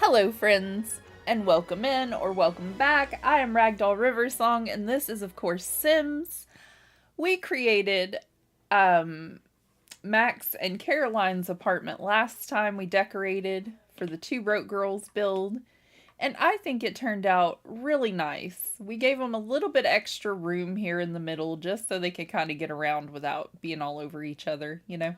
Hello, friends, and welcome in or welcome back. I am Ragdoll Riversong, and this is, of course, Sims. We created Max and Caroline's apartment last time we decorated for the Two Broke Girls build, and I think it turned out really nice. We gave them a little bit extra room here in the middle just so they could kind of get around without being all over each other, you know?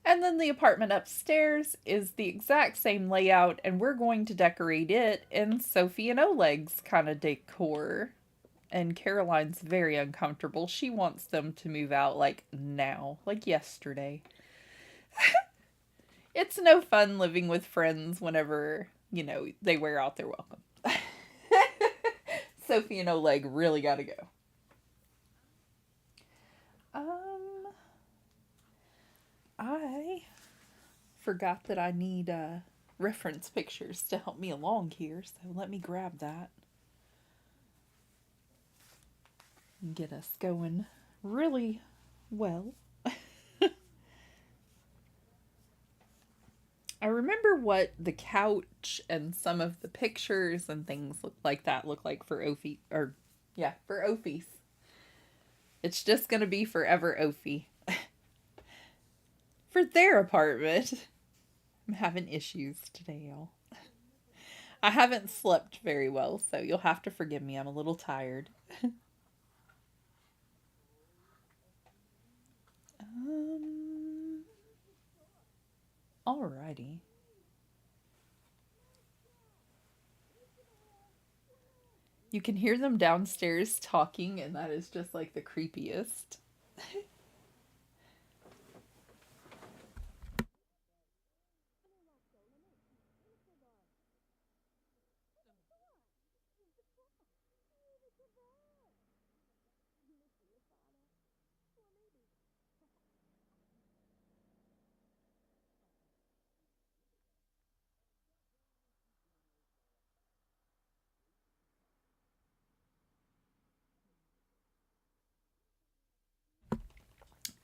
And then the apartment upstairs is the exact same layout, and we're going to decorate it in Sophie and Olegs kind of decor. And Caroline's very uncomfortable. She wants them to move out like now, like yesterday. It's no fun living with friends whenever, they wear out their welcome. Sophie and Oleg really gotta go. I forgot that I need reference pictures to help me along here, so let me grab that and get us going really well. I remember what the couch and some of the pictures and things look like for Ophi, for Ophi's. It's just gonna be forever Ophi. For their apartment. I'm having issues today, y'all. I haven't slept very well, so you'll have to forgive me. I'm a little tired. Alrighty. You can hear them downstairs talking, and that is just like the creepiest.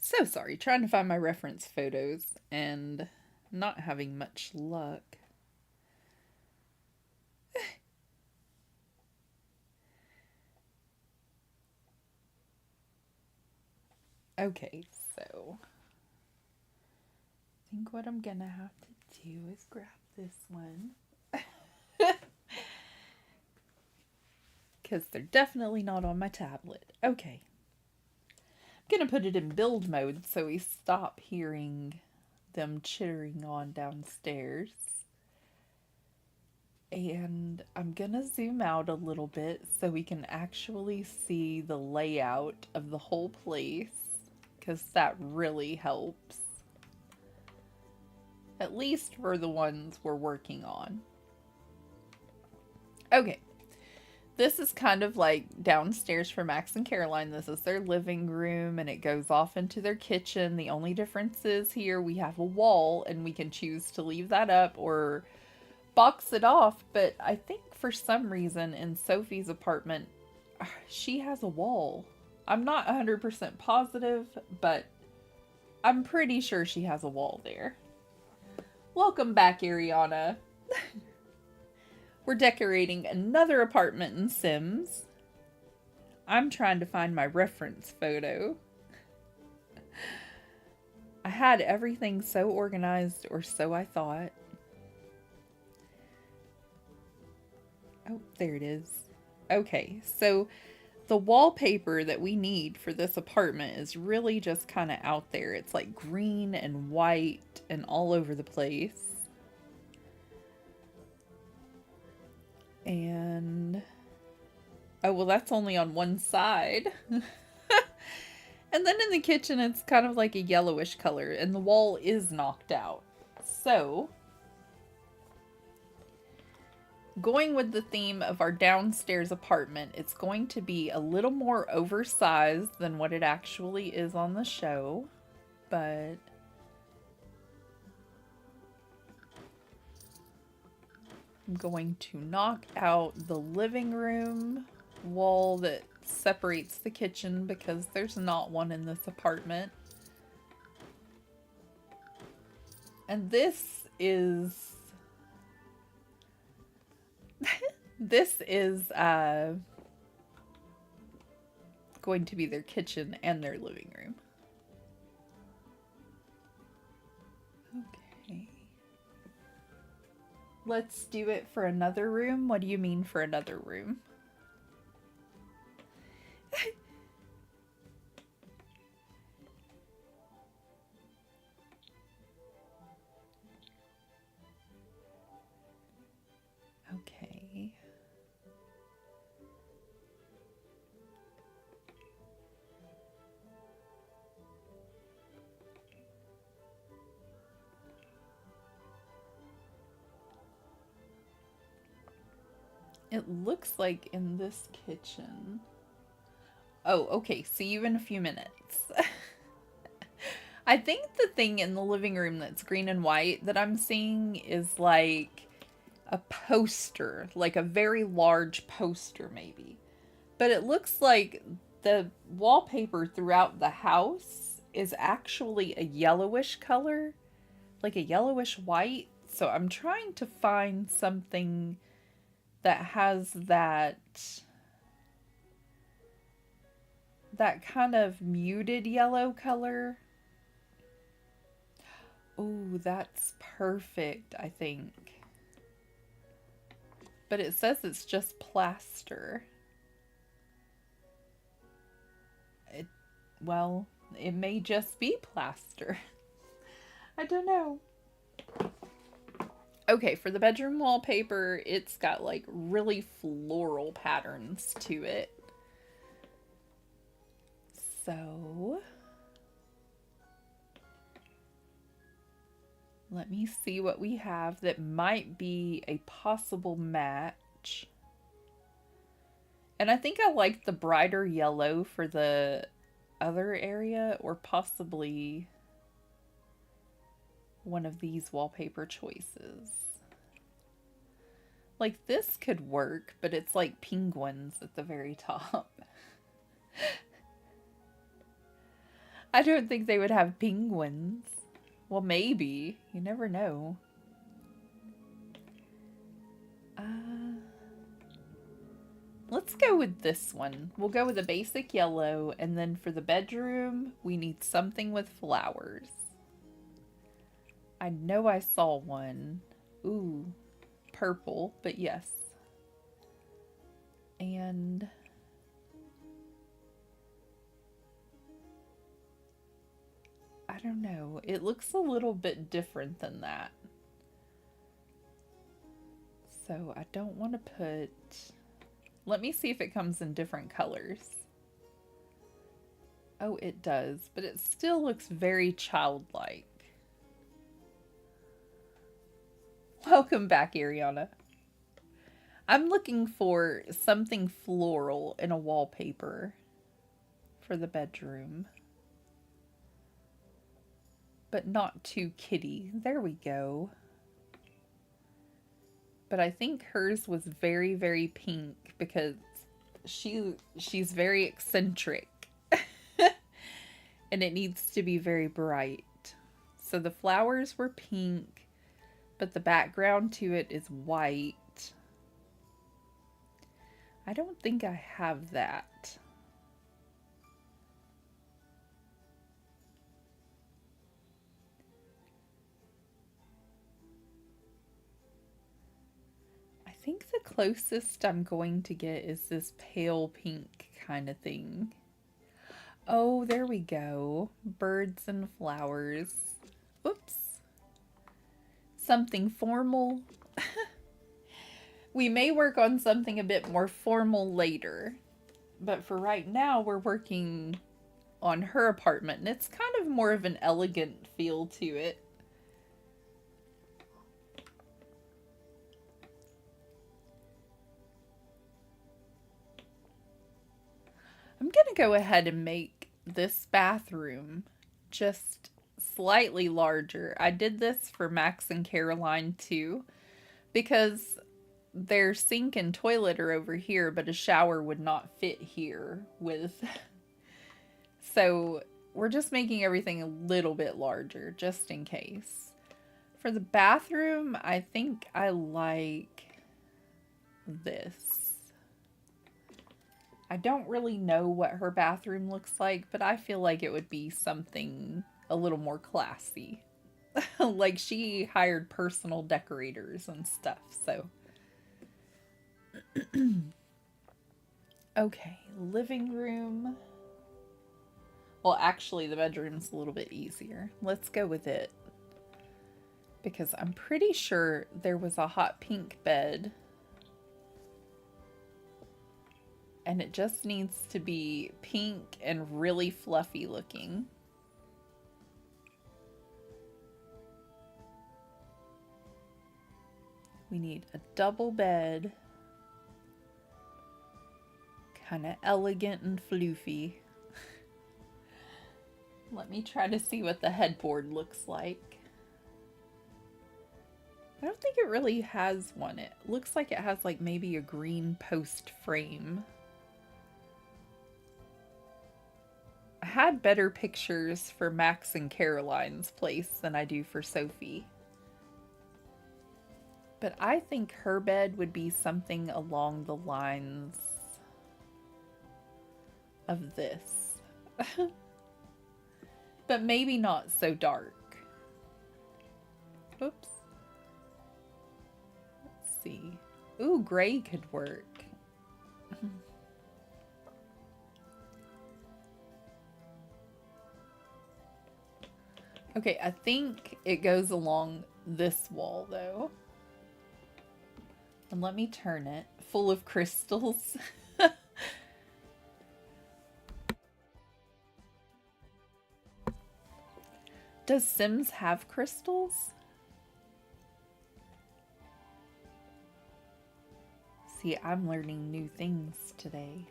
So sorry, trying to find my reference photos and not having much luck. Okay, so I think what I'm gonna have to do is grab this one. Because they're definitely not on my tablet. Okay. I'm gonna put it in build mode so we stop hearing them chittering on downstairs. And I'm gonna zoom out a little bit so we can actually see the layout of the whole place, because that really helps. At least for the ones we're working on. Okay. This is kind of like downstairs for Max and Caroline. This is their living room, and it goes off into their kitchen. The only difference is here we have a wall, and we can choose to leave that up or box it off. But I think for some reason in Sophie's apartment, she has a wall. I'm not 100% positive, but I'm pretty sure she has a wall there. Welcome back, Ariana. We're decorating another apartment in Sims. I'm trying to find my reference photo. I had everything so organized, or so I thought. Oh, there it is. Okay, so the wallpaper that we need for this apartment is really just kind of out there. It's like green and white and all over the place. And oh, well, that's only on one side. And then in the kitchen, it's kind of like a yellowish color, and the wall is knocked out. So, going with the theme of our downstairs apartment, it's going to be a little more oversized than what it actually is on the show, but I'm going to knock out the living room wall that separates the kitchen because there's not one in this apartment. And this is This is going to be their kitchen and their living room. Okay. Let's do it for another room. What do you mean for another room? Okay. It looks like in this kitchen. Oh, okay. See you in a few minutes. I think the thing in the living room that's green and white that I'm seeing is like a poster, like a very large poster maybe. But it looks like the wallpaper throughout the house is actually a yellowish color, like a yellowish white. So I'm trying to find something that has that kind of muted yellow color. Oh, that's perfect, I think. But it says it's just plaster. Well, it may just be plaster. I don't know. Okay, for the bedroom wallpaper, it's got like really floral patterns to it. So, let me see what we have that might be a possible match. And I think I like the brighter yellow for the other area, or possibly one of these wallpaper choices. Like this could work, but it's like penguins at the very top. I don't think they would have penguins. Well, maybe. You never know. Let's go with this one. We'll go with a basic yellow, and then for the bedroom, we need something with flowers. I know I saw one. Ooh, purple, but yes. And I don't know. It looks a little bit different than that. So I don't want to put... Let me see if it comes in different colors. Oh, it does, but it still looks very childlike. Welcome back, Ariana. I'm looking for something floral in a wallpaper for the bedroom. But not too kitty. There we go. But I think hers was very, very pink because she's very eccentric. And it needs to be very bright. So the flowers were pink, but the background to it is white. I don't think I have that. I think the closest I'm going to get is this pale pink kind of thing. Oh, there we go. Birds and flowers. Oops. Something formal. We may work on something a bit more formal later. But for right now, we're working on her apartment. And it's kind of more of an elegant feel to it. I'm going to go ahead and make this bathroom just slightly larger. I did this for Max and Caroline too, because their sink and toilet are over here, but a shower would not fit here with... So we're just making everything a little bit larger, just in case. For the bathroom, I think I like... this. I don't really know what her bathroom looks like, but I feel like it would be something a little more classy. Like she hired personal decorators and stuff, so. Okay, living room. Well, actually, the bedroom's a little bit easier. Let's go with it. Because I'm pretty sure there was a hot pink bed. And it just needs to be pink and really fluffy looking. We need a double bed. Kind of elegant and floofy. Let me try to see what the headboard looks like. I don't think it really has one. It looks like it has like maybe a green post frame. I had better pictures for Max and Caroline's place than I do for Sophie. But I think her bed would be something along the lines of this. But maybe not so dark. Oops. Let's see. Ooh, gray could work. Okay, I think it goes along this wall, though. And let me turn it. Full of crystals. Does Sims have crystals? See, I'm learning new things today.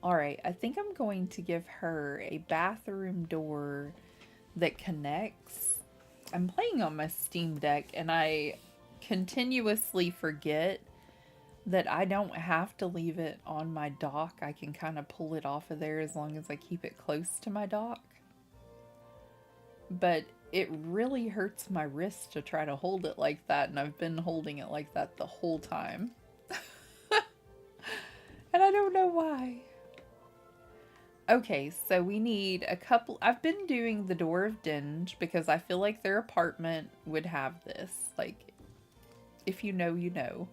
Alright, I think I'm going to give her a bathroom door that connects. I'm playing on my Steam Deck and I continuously forget that I don't have to leave it on my dock. I can kind of pull it off of there as long as I keep it close to my dock. But it really hurts my wrist to try to hold it like that, and I've been holding it like that the whole time. And I don't know why. Okay, so we need a couple. I've been doing the Door of Dinge because I feel like their apartment would have this. Like, if you know, you know.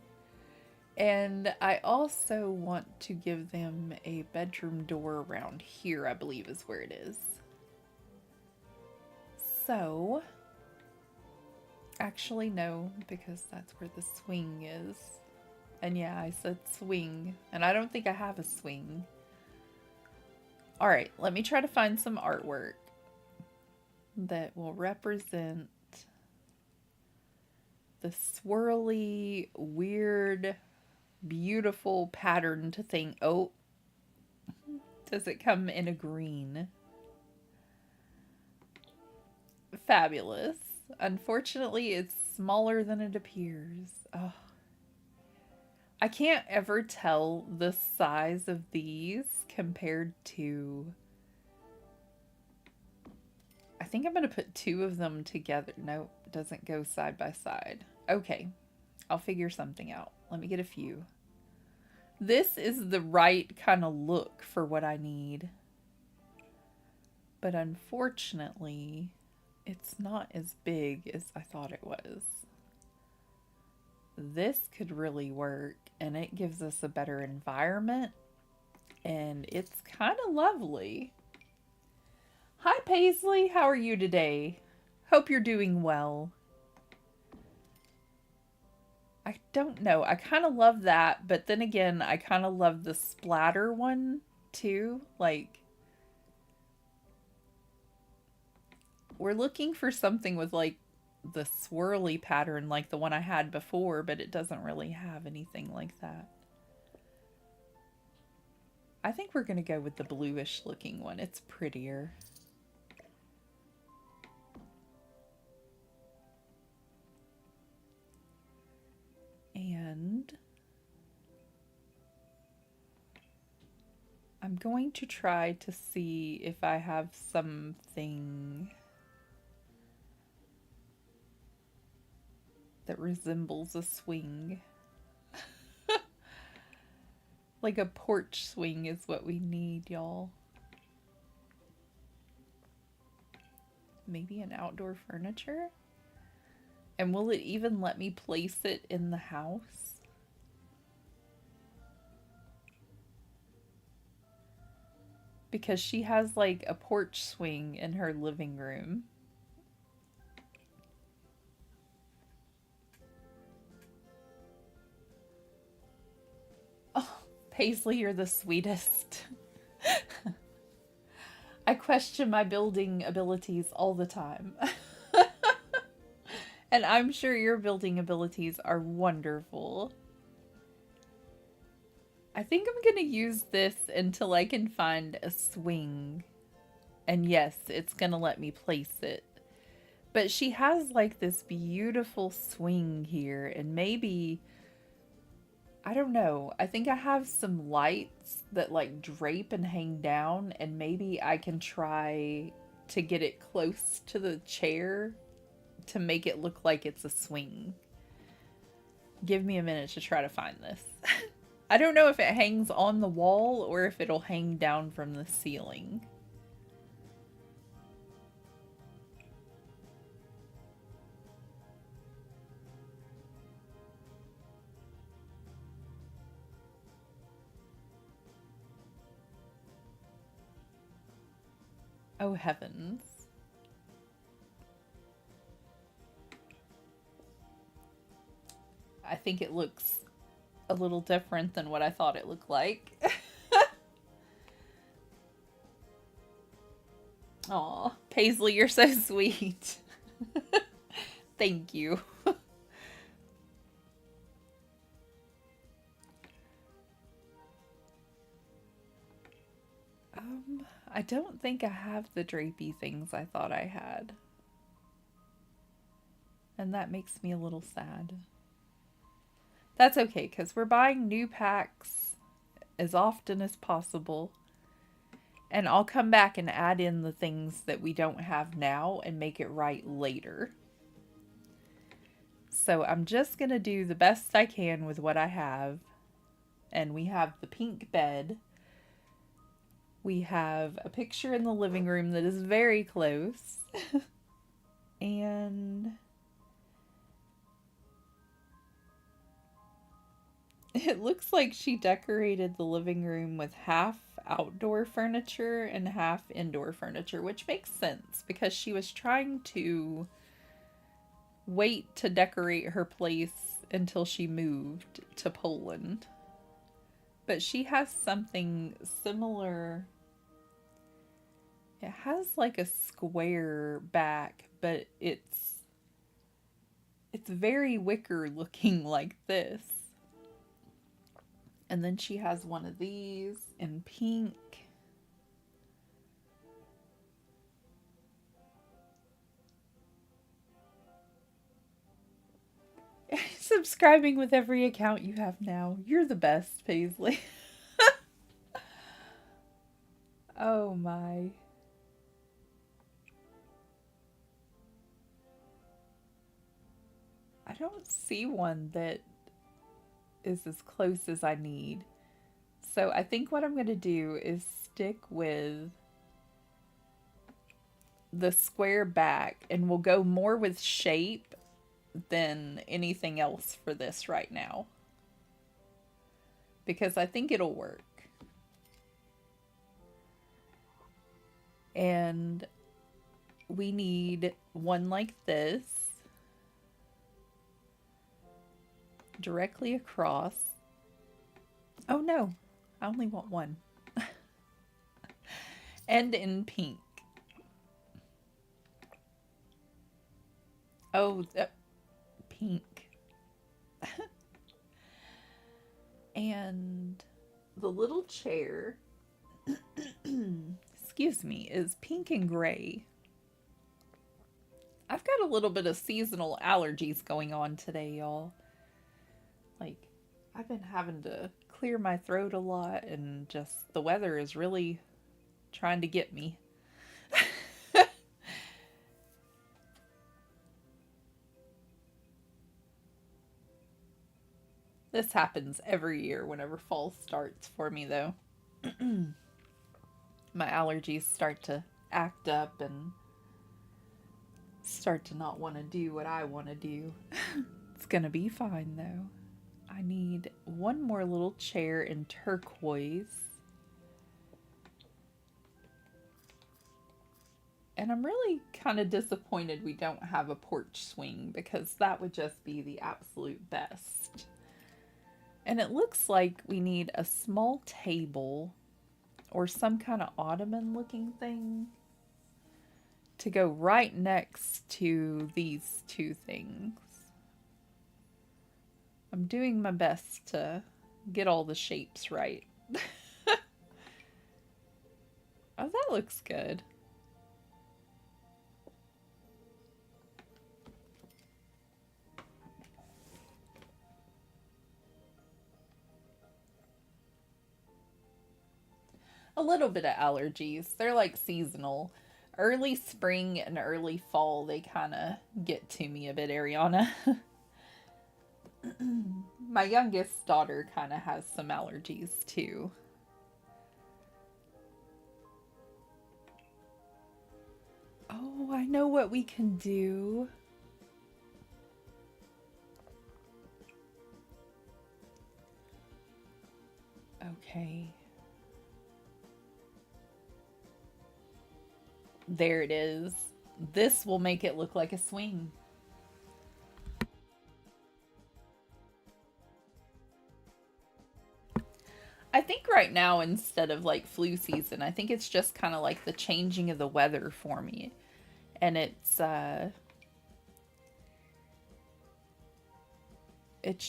And I also want to give them a bedroom door around here, I believe is where it is. So, actually no, because that's where the swing is. And yeah, I said swing, and I don't think I have a swing. Alright, let me try to find some artwork that will represent the swirly, weird, beautiful patterned thing. Oh, does it come in a green? Fabulous. Unfortunately, it's smaller than it appears. Oh. I can't ever tell the size of these compared to... I think I'm going to put two of them together. Nope, doesn't go side by side. Okay, I'll figure something out. Let me get a few. This is the right kind of look for what I need. But unfortunately, it's not as big as I thought it was. This could really work, and it gives us a better environment, and it's kind of lovely. Hi Paisley, how are you today? Hope you're doing well. I don't know, I kind of love that, but then again, I kind of love the splatter one too. Like, we're looking for something with like the swirly pattern like the one I had before, but it doesn't really have anything like that. I think we're going to go with the bluish looking one. It's prettier. And I'm going to try to see if I have something that resembles a swing. Like a porch swing is what we need, y'all. Maybe an outdoor furniture? And will it even let me place it in the house? Because she has like a porch swing in her living room. Oh, Paisley, you're the sweetest. I question my building abilities all the time. And I'm sure your building abilities are wonderful. I think I'm gonna use this until I can find a swing. And yes, it's gonna let me place it. But she has like this beautiful swing here, and maybe, I don't know, I think I have some lights that like drape and hang down, and maybe I can try to get it close to the chair to make it look like it's a swing. Give me a minute to try to find this. I don't know if it hangs on the wall or if it'll hang down from the ceiling. Oh heavens. I think it looks a little different than what I thought it looked like. Aw, Paisley, you're so sweet. Thank you. I don't think I have the drapey things I thought I had. And that makes me a little sad. That's okay, because we're buying new packs as often as possible. And I'll come back and add in the things that we don't have now and make it right later. So I'm just going to do the best I can with what I have. And we have the pink bed. We have a picture in the living room that is very close. And it looks like she decorated the living room with half outdoor furniture and half indoor furniture, which makes sense because she was trying to wait to decorate her place until she moved to Poland. But she has something similar. It has like a square back, but it's very wicker looking like this. And then she has one of these in pink. Subscribing with every account you have now. You're the best, Paisley. Oh my. I don't see one that is as close as I need. So I think what I'm going to do is stick with the square back, and we'll go more with shape than anything else for this right now. Because I think it'll work. And we need one like this. Directly across. Oh no, I only want one. And in pink. Oh, pink. And the little chair, excuse me, is pink and gray. I've got a little bit of seasonal allergies going on today, y'all. Like, I've been having to clear my throat a lot, and just the weather is really trying to get me. This happens every year whenever fall starts for me, though. My allergies start to act up and start to not want to do what I want to do. It's gonna be fine, though. I need one more little chair in turquoise. And I'm really kind of disappointed we don't have a porch swing because that would just be the absolute best. And it looks like we need a small table or some kind of ottoman looking thing to go right next to these two things. I'm doing my best to get all the shapes right. Oh, that looks good. A little bit of allergies. They're like seasonal. Early spring and early fall, they kind of get to me a bit, Ariana. My youngest daughter kind of has some allergies too. Oh, I know what we can do. Okay. There it is. This will make it look like a swing. I think right now, instead of like flu season, I think it's just kind of like the changing of the weather for me. And it's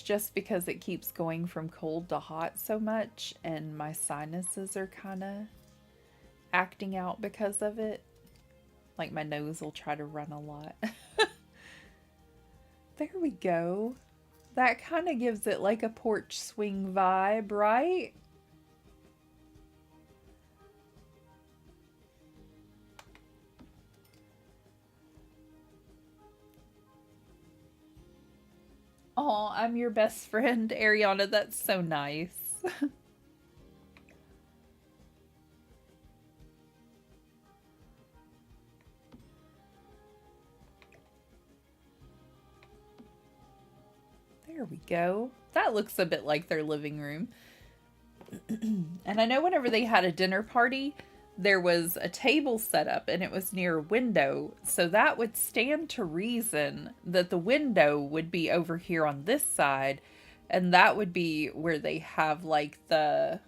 just because it keeps going from cold to hot so much, and my sinuses are kind of acting out because of it. Like my nose will try to run a lot. There we go. That kind of gives it like a porch swing vibe, right? Oh, I'm your best friend, Ariana. That's so nice. There we go. That looks a bit like their living room. And I know whenever they had a dinner party, there was a table set up and it was near a window. So that would stand to reason that the window would be over here on this side. And that would be where they have like the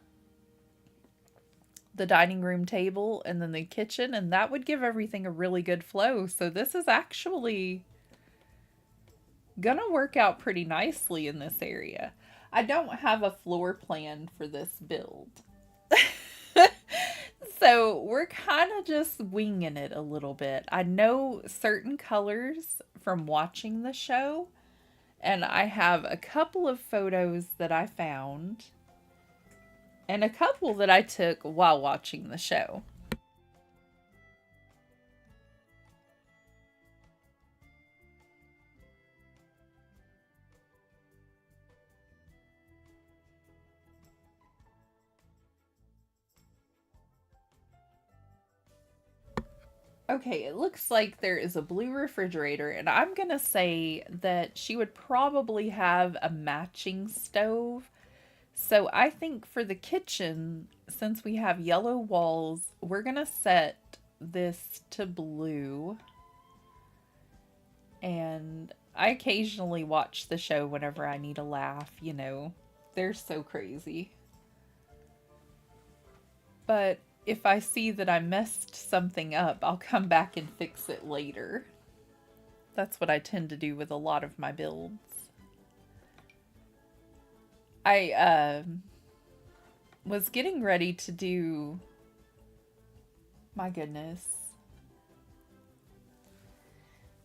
dining room table and then the kitchen. And that would give everything a really good flow. So this is actually gonna work out pretty nicely in this area. I don't have a floor plan for this build. So we're kind of just winging it a little bit. I know certain colors from watching the show, and I have a couple of photos that I found and a couple that I took while watching the show. Okay, it looks like there is a blue refrigerator, and I'm gonna say that she would probably have a matching stove. So I think for the kitchen, since we have yellow walls, we're gonna set this to blue. And I occasionally watch the show whenever I need a laugh, you know. They're so crazy. But if I see that I messed something up, I'll come back and fix it later. That's what I tend to do with a lot of my builds. I was getting ready to do, my goodness,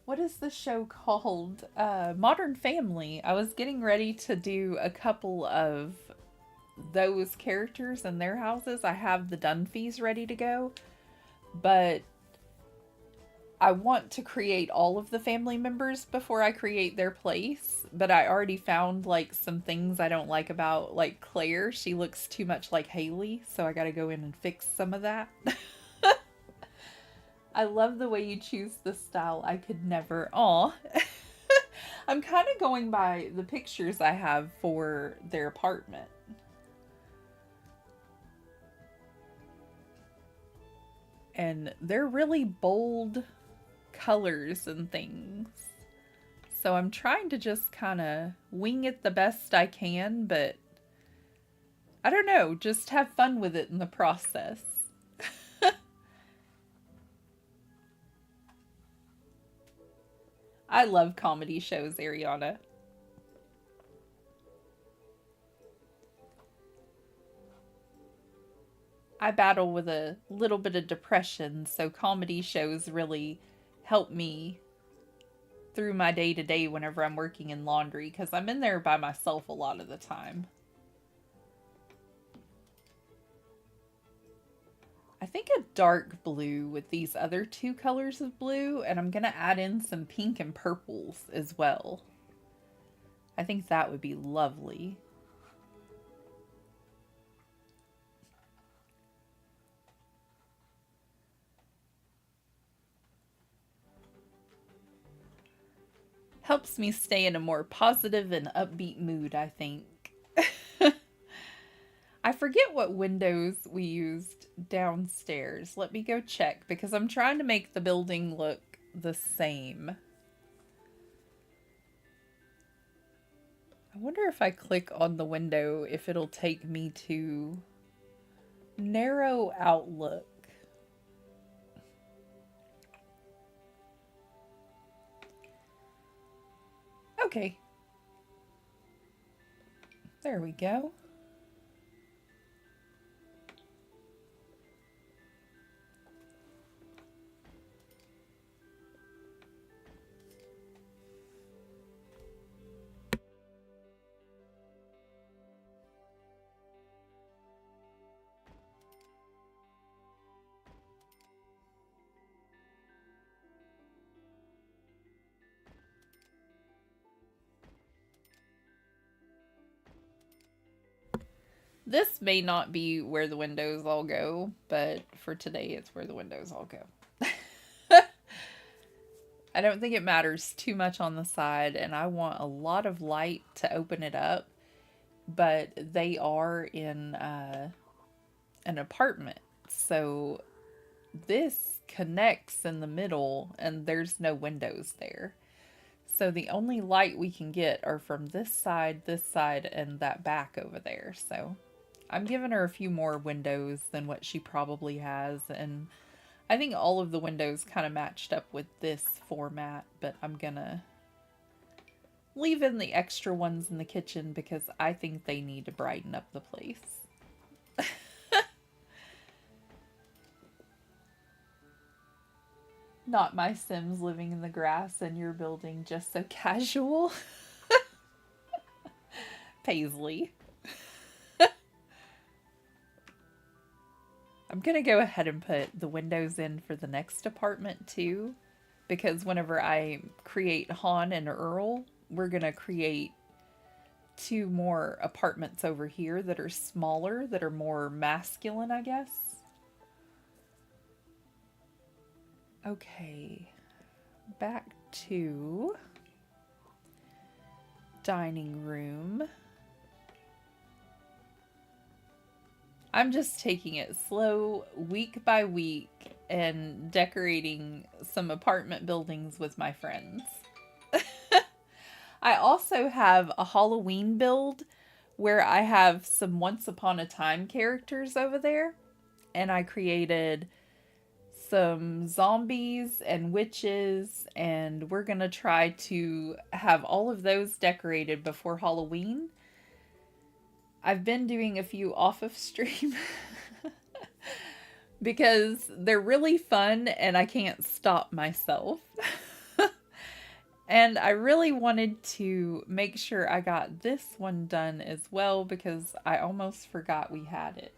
what is the show called? Modern Family. I was getting ready to do a couple of those characters in their houses. I have the Dunphys ready to go, but I want to create all of the family members before I create their place, but I already found like some things I don't like about like Claire. She looks too much like Haley, so I got to go in and fix some of that. I love the way you choose the style. I could never. Aw. I'm kind of going by the pictures I have for their apartment. And they're really bold colors and things. So I'm trying to just kind of wing it the best I can, but I don't know, just have fun with it in the process. I love comedy shows, Ariana. I battle with a little bit of depression, so comedy shows really help me through my day to day whenever I'm working in laundry because I'm in there by myself a lot of the time. I think a dark blue with these other two colors of blue, and I'm going to add in some pink and purples as well. I think that would be lovely. Helps me stay in a more positive and upbeat mood, I think. I forget what windows we used downstairs. Let me go check because I'm trying to make the building look the same. I wonder if I click on the window if it'll take me to narrow outlook. Okay. There we go. This may not be where the windows all go, but for today it's where the windows all go. I don't think it matters too much on the side, and I want a lot of light to open it up, but they are in an apartment, so this connects in the middle, and there's no windows there. So the only light we can get are from this side, and that back over there. So I'm giving her a few more windows than what she probably has, and I think all of the windows kind of matched up with this format, but I'm gonna leave in the extra ones in the kitchen because I think they need to brighten up the place. Not my Sims living in the grass and your building just so casual. Paisley. I'm gonna go ahead and put the windows in for the next apartment too, because whenever I create Han and Earl, we're gonna create two more apartments over here that are smaller, that are more masculine, I guess. Okay, back to dining room. I'm just taking it slow, week by week, and decorating some apartment buildings with my friends. I also have a Halloween build where I have some Once Upon a Time characters over there, and I created some zombies and witches, and we're gonna try to have all of those decorated before Halloween. I've been doing a few off of stream because they're really fun and I can't stop myself. And I really wanted to make sure I got this one done as well because I almost forgot we had it.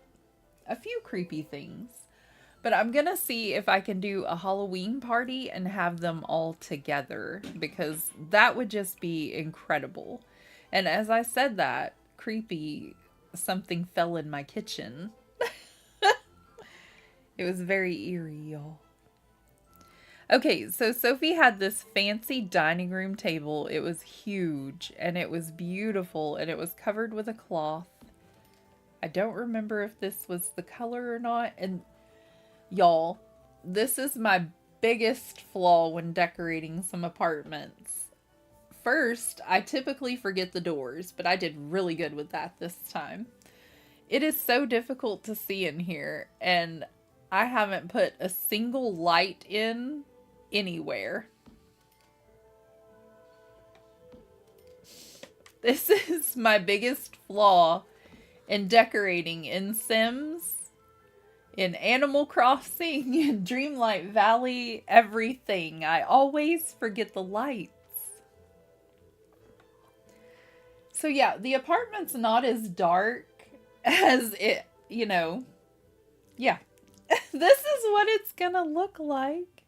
A few creepy things. But I'm gonna see if I can do a Halloween party and have them all together, because that would just be incredible. And as I said that, creepy, something fell in my kitchen. It was very eerie, y'all. Okay, so Sophie had this fancy dining room table. It was huge and it was beautiful and it was covered with a cloth. I don't remember if this was the color or not. And y'all, this is my biggest flaw when decorating some apartments. First, I typically forget the doors, but I did really good with that this time. It is so difficult to see in here, and I haven't put a single light in anywhere. This is my biggest flaw in decorating in Sims, in Animal Crossing, in Dreamlight Valley, everything. I always forget the lights. So yeah, the apartment's not as dark as it, yeah. This is what it's gonna look like.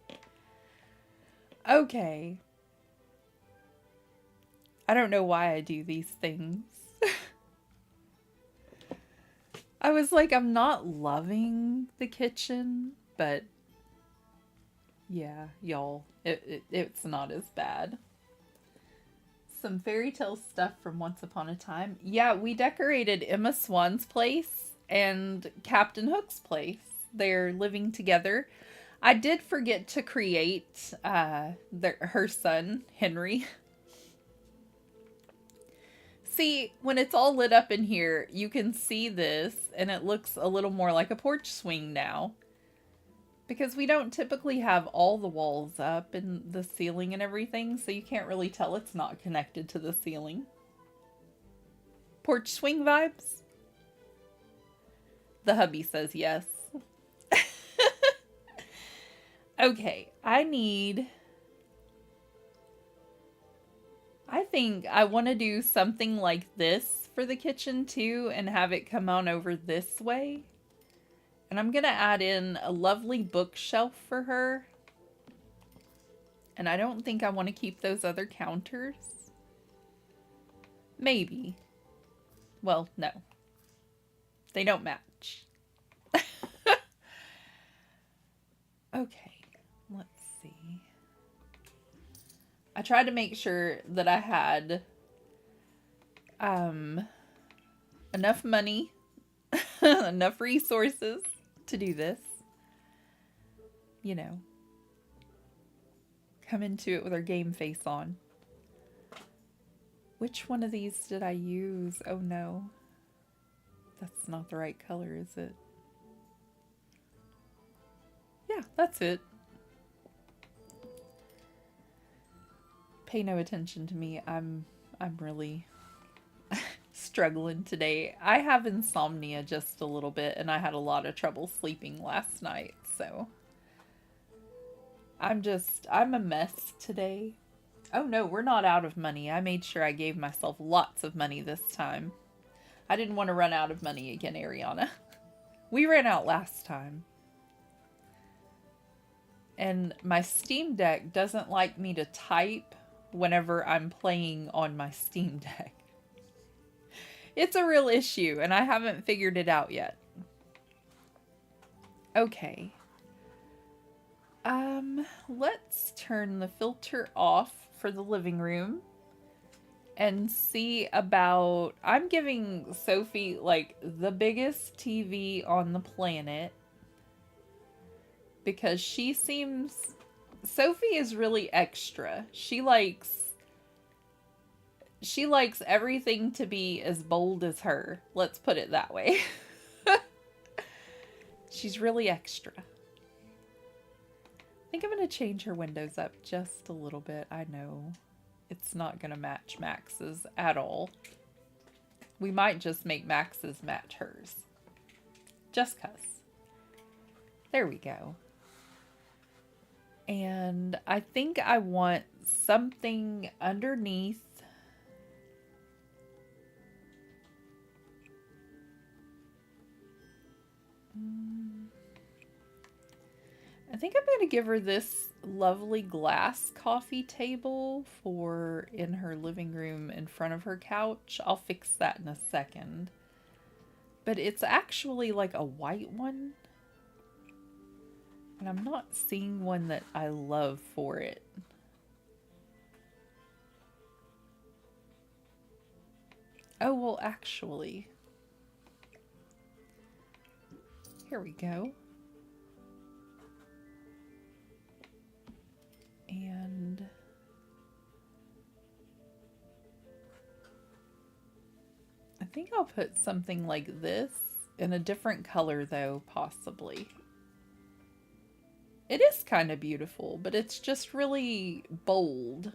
Okay. I don't know why I do these things. I was like, I'm not loving the kitchen, but yeah, y'all, it's not as bad. Some fairy tale stuff from Once Upon a Time. Yeah, we decorated Emma Swan's place and Captain Hook's place. They're living together. I did forget to create her son, Henry. See, when it's all lit up in here, you can see this, and it looks a little more like a porch swing now. Because we don't typically have all the walls up and the ceiling and everything, so you can't really tell it's not connected to the ceiling. Porch swing vibes? The hubby says yes. Okay, I think I want to do something like this for the kitchen too, and have it come on over this way. And I'm going to add in a lovely bookshelf for her. And I don't think I want to keep those other counters. Maybe. Well, no. They don't match. Okay, let's see. I tried to make sure that I had enough money, enough resources to do this. Come into it with our game face on. Which one of these did I use? Oh no. That's not the right color, is it? Yeah, that's it. Pay no attention to me. I'm really struggling today. I have insomnia just a little bit, and I had a lot of trouble sleeping last night, so I'm a mess today. Oh no, we're not out of money. I made sure I gave myself lots of money this time. I didn't want to run out of money again, Ariana. We ran out last time. And my Steam Deck doesn't like me to type whenever I'm playing on my Steam Deck. It's a real issue, and I haven't figured it out yet. Okay. Let's turn the filter off for the living room and see about... I'm giving Sophie, like, the biggest TV on the planet because she seems... Sophie is really extra. She likes everything to be as bold as her. Let's put it that way. She's really extra. I think I'm going to change her windows up just a little bit. I know it's not going to match Max's at all. We might just make Max's match hers. Just 'cause. There we go. And I think I want something underneath. I think I'm going to give her this lovely glass coffee table for in her living room in front of her couch. I'll fix that in a second. But it's actually like a white one. And I'm not seeing one that I love for it. Oh, well, actually. Here we go. And I think I'll put something like this in a different color, though, possibly. It is kind of beautiful, but it's just really bold.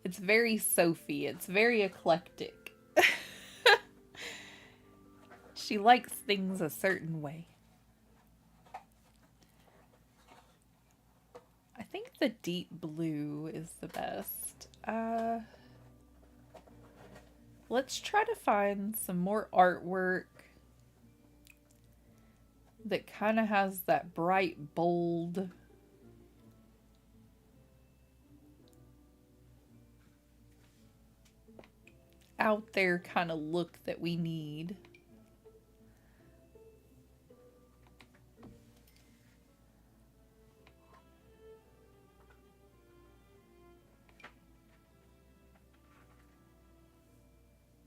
It's very Sophie. It's very eclectic. She likes things a certain way. I think the deep blue is the best. Let's try to find some more artwork that kind of has that bright, bold, out there kind of look that we need.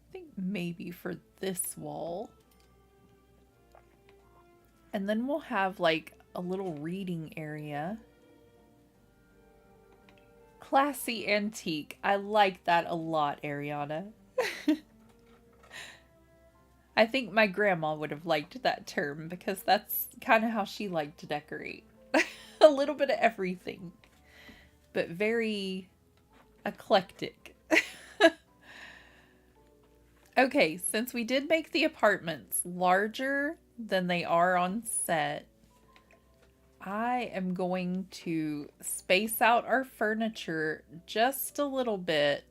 I think maybe for this wall. And then we'll have like a little reading area. Classy antique. I like that a lot, Ariana. I think my grandma would have liked that term because that's kind of how she liked to decorate. A little bit of everything, but very eclectic. Okay, since we did make the apartments larger than they are on set, I am going to space out our furniture just a little bit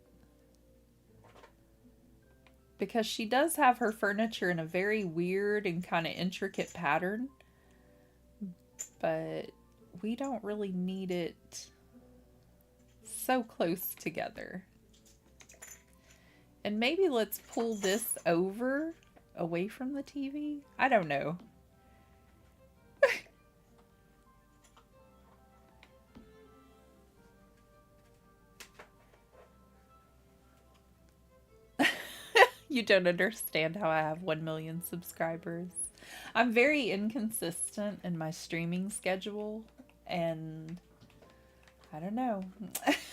because she does have her furniture in a very weird and kind of intricate pattern, but we don't really need it so close together. And maybe let's pull this over away from the TV. I don't know. You don't understand how I have 1 million subscribers. I'm very inconsistent in my streaming schedule, and I don't know.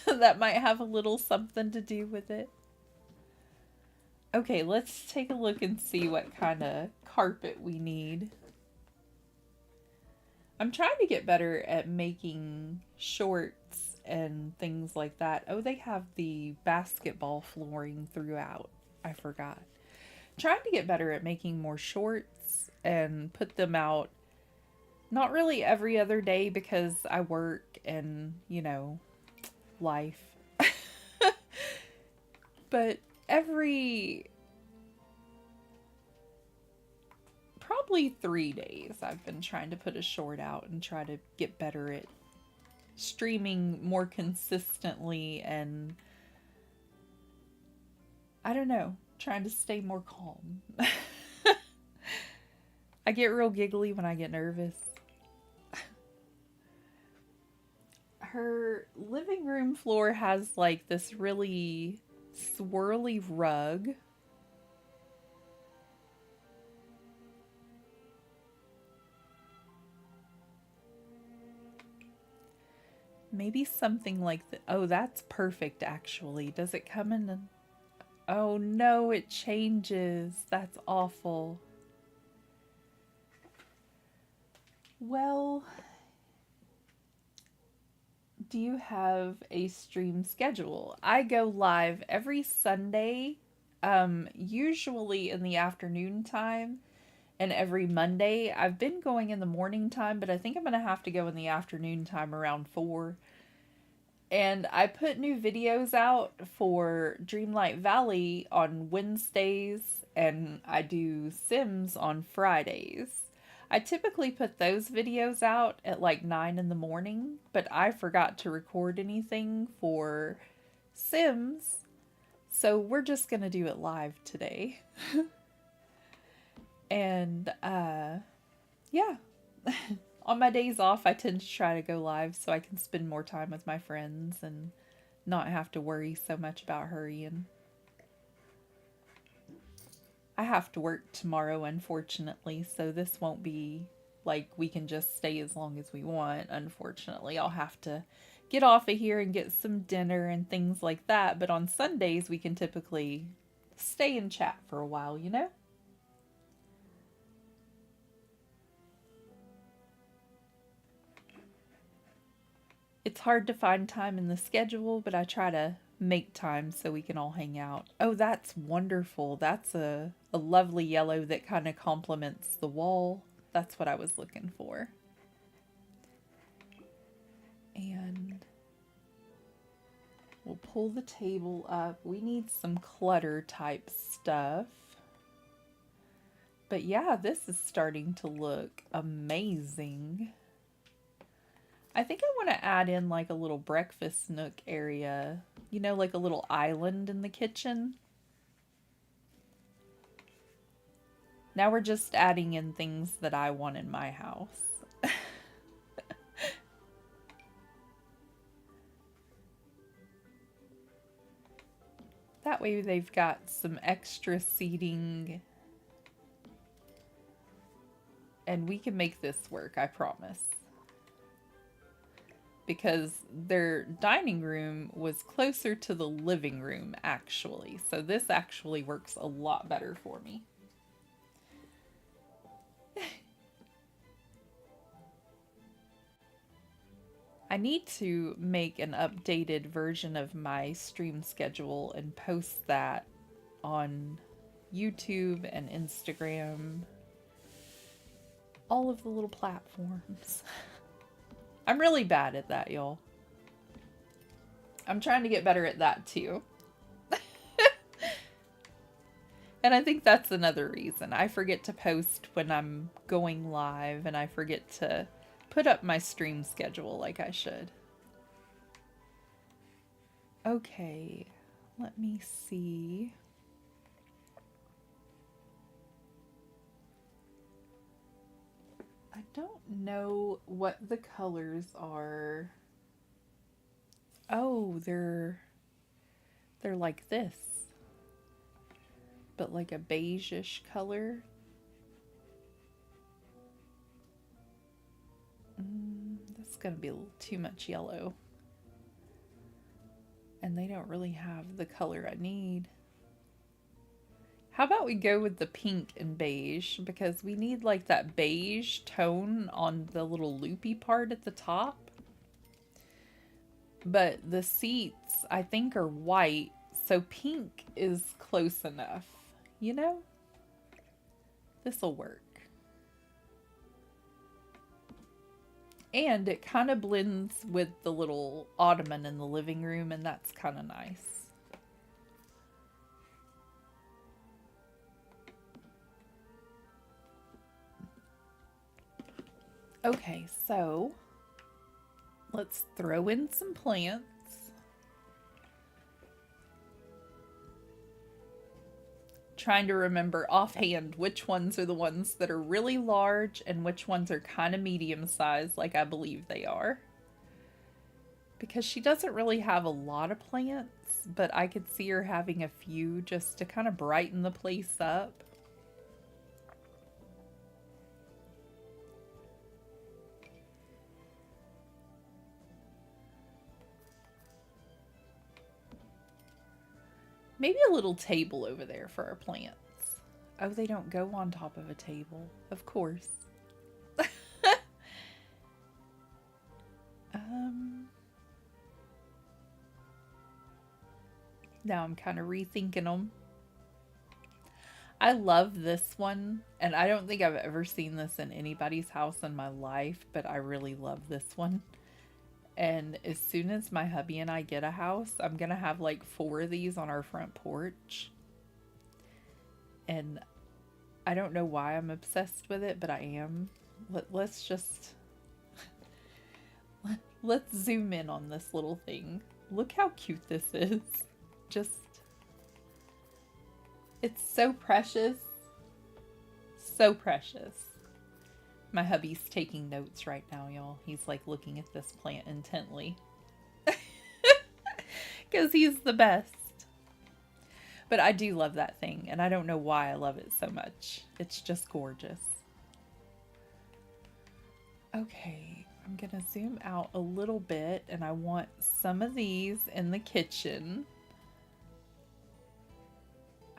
That might have a little something to do with it. Okay, let's take a look and see what kind of carpet we need. I'm trying to get better at making shorts and things like that. Oh, they have the basketball flooring throughout. I forgot. Trying to get better at making more shorts and put them out not really every other day because I work and, you know, life. But probably 3 days I've been trying to put a short out and try to get better at streaming more consistently and I don't know, trying to stay more calm. I get real giggly when I get nervous. Her living room floor has like this really swirly rug. Maybe something like that. Oh, that's perfect actually. Does it come in the... Oh no, it changes. That's awful. Well, do you have a stream schedule? I go live every Sunday, usually in the afternoon time, and every Monday. I've been going in the morning time, but I think I'm going to have to go in the afternoon time around 4. And I put new videos out for Dreamlight Valley on Wednesdays, and I do Sims on Fridays. I typically put those videos out at like 9 in the morning, but I forgot to record anything for Sims, so we're just gonna do it live today. And yeah. On my days off, I tend to try to go live so I can spend more time with my friends and not have to worry so much about hurrying. I have to work tomorrow, unfortunately, so this won't be like we can just stay as long as we want. Unfortunately, I'll have to get off of here and get some dinner and things like that. But on Sundays, we can typically stay and chat for a while, you know? It's hard to find time in the schedule, but I try to make time so we can all hang out. Oh, that's wonderful. That's a lovely yellow that kind of complements the wall. That's what I was looking for. And we'll pull the table up. We need some clutter type stuff. But yeah, this is starting to look amazing. I think I want to add in like a little breakfast nook area, you know, like a little island in the kitchen. Now we're just adding in things that I want in my house. That way they've got some extra seating. And we can make this work, I promise. Because their dining room was closer to the living room, actually. So this actually works a lot better for me. I need to make an updated version of my stream schedule and post that on YouTube and Instagram. All of the little platforms. I'm really bad at that, y'all. I'm trying to get better at that too. And I think that's another reason. I forget to post when I'm going live, and I forget to put up my stream schedule like I should. Okay, let me see. I don't know what the colors are. Oh, they're like this. But like a beige-ish color. That's gonna be a little too much yellow. And they don't really have the color I need. How about we go with the pink and beige, because we need like that beige tone on the little loopy part at the top. But the seats, I think, are white, so pink is close enough, you know? This'll work. And it kind of blends with the little ottoman in the living room, and that's kind of nice. Okay, so let's throw in some plants. Trying to remember offhand which ones are the ones that are really large and which ones are kind of medium sized, like I believe they are. Because she doesn't really have a lot of plants, but I could see her having a few just to kind of brighten the place up. Maybe a little table over there for our plants. Oh, they don't go on top of a table. Of course. Now I'm kind of rethinking them. I love this one, and I don't think I've ever seen this in anybody's house in my life, but I really love this one. And as soon as my hubby and I get a house, I'm gonna have like 4 of these on our front porch. And I don't know why I'm obsessed with it, but I am. Let's just... Let's zoom in on this little thing. Look how cute this is. Just... It's so precious. So precious. My hubby's taking notes right now, y'all. He's like looking at this plant intently. Because he's the best. But I do love that thing, and I don't know why I love it so much. It's just gorgeous. Okay, I'm gonna zoom out a little bit, and I want some of these in the kitchen.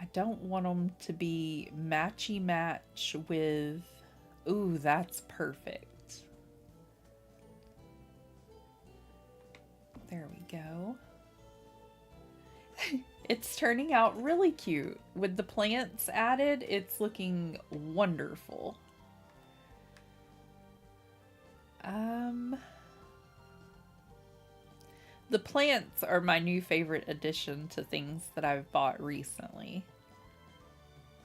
I don't want them to be matchy match with... Ooh, that's perfect. There we go. It's turning out really cute. With the plants added, it's looking wonderful. The plants are my new favorite addition to things that I've bought recently.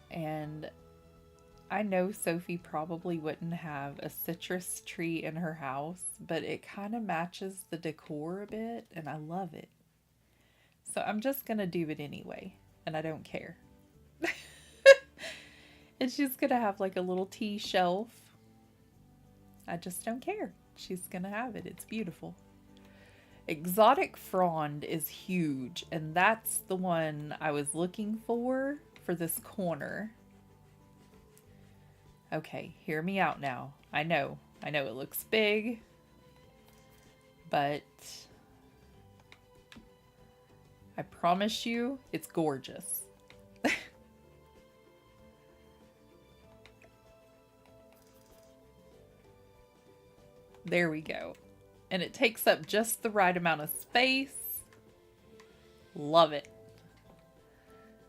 And I know Sophie probably wouldn't have a citrus tree in her house, but it kind of matches the decor a bit, and I love it. So I'm just gonna do it anyway, and I don't care. And she's gonna have like a little tea shelf. I just don't care. She's gonna have it. It's beautiful. Exotic frond is huge, and that's the one I was looking for this corner. Okay, hear me out now. I know it looks big, but I promise you, it's gorgeous. There we go. And it takes up just the right amount of space. Love it.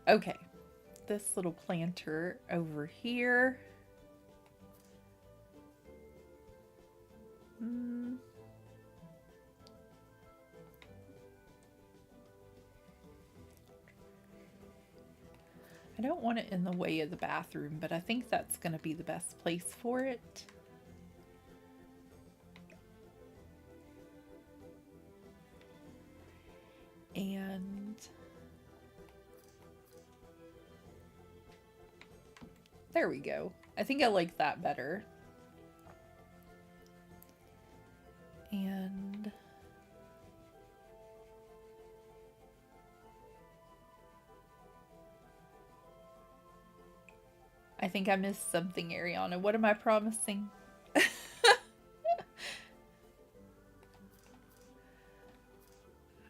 Okay, this little planter over here. I don't want it in the way of the bathroom, but I think that's going to be the best place for it. And there we go. I think I like that better. And I think I missed something, Ariana. What am I promising?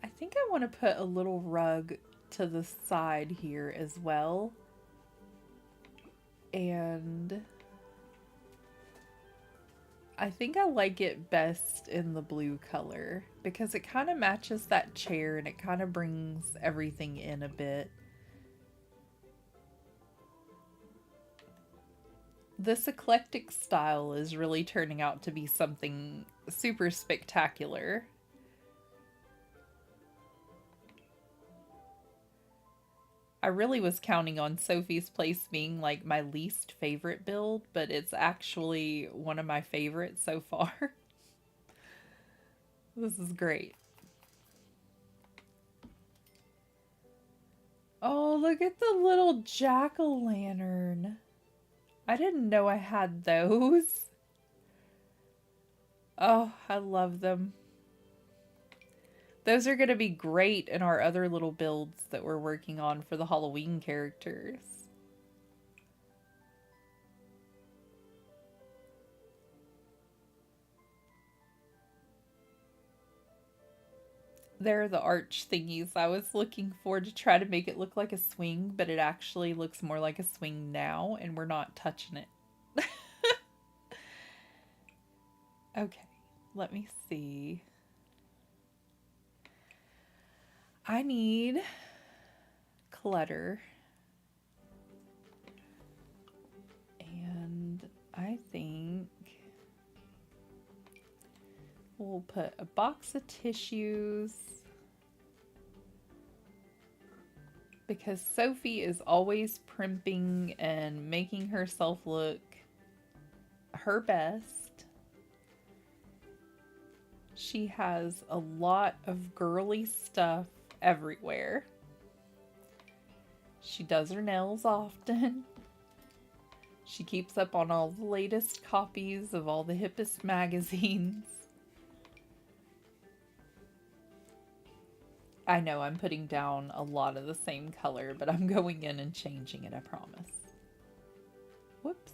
I think I want to put a little rug to the side here as well. And I think I like it best in the blue color because it kind of matches that chair and it kind of brings everything in a bit. This eclectic style is really turning out to be something super spectacular. I really was counting on Sophie's Place being like my least favorite build, but it's actually one of my favorites so far. This is great. Oh, look at the little jack-o'-lantern. I didn't know I had those. Oh, I love them. Those are going to be great in our other little builds that we're working on for the Halloween characters. They're the arch thingies I was looking for to try to make it look like a swing, but it actually looks more like a swing now, and we're not touching it. Okay, let me see. I need clutter. And I think we'll put a box of tissues. because Sophie is always primping and making herself look her best. She has a lot of girly stuff everywhere. She does her nails often. She keeps up on all the latest copies of all the hippest magazines. I know I'm putting down a lot of the same color, but I'm going in and changing it, I promise. Whoops.